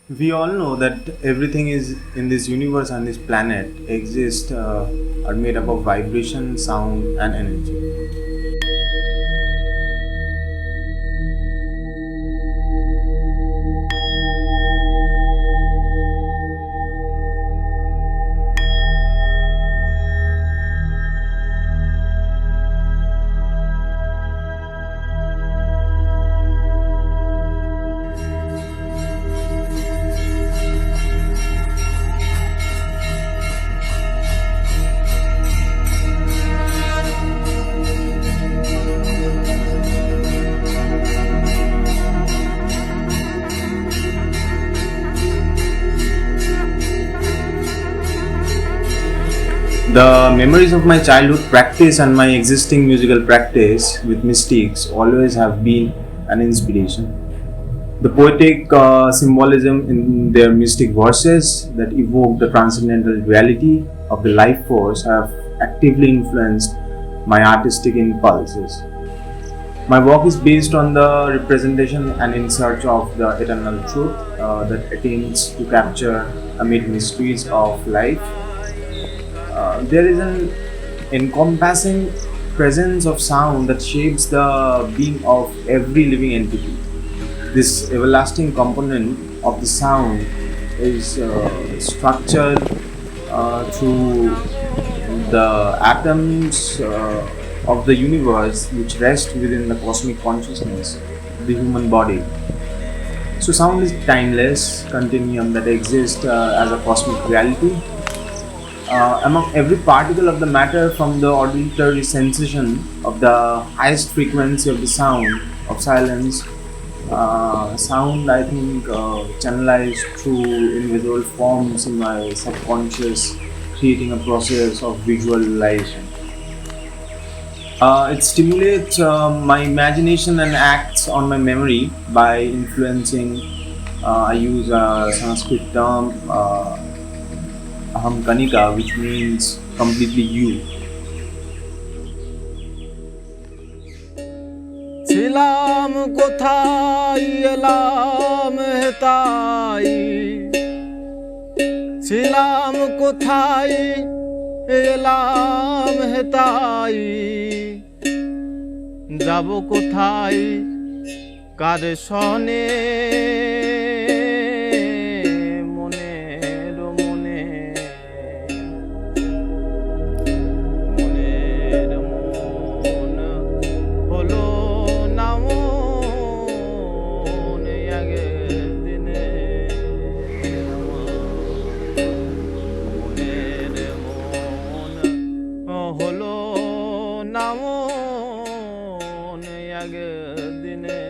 We all know that everything is in this universe and this planet exists are made up of vibration, sound, and energy. The memories of my childhood practice and my existing musical practice with mystics always have been an inspiration. The poetic symbolism in their mystic verses that evoke the transcendental reality of the life force have actively influenced my artistic impulses. My work is based on the representation and in search of the eternal truth that attains to capture amid mysteries of life. There is an encompassing presence of sound that shapes the being of every living entity. This everlasting component of the sound is structured through the atoms of the universe which rest within the cosmic consciousness, the human body. So, sound is timeless continuum that exists as a cosmic reality among every particle of the matter, from the auditory sensation of the highest frequency of the sound of silence. Sound, I think, channelized through invisible forms in my subconscious, creating a process of visualization. It stimulates my imagination and acts on my memory by influencing. I use a Sanskrit term, aham kanika, which means completely you. ছিলাম কোথায় এলাম হেতাই ছিলাম কোথায় এলাম হেতাই যাব কোথায় কার সনে মনের মনে মনের মন হলো না মন আগের দিনে মনের মন হলো না মন আগের দিনে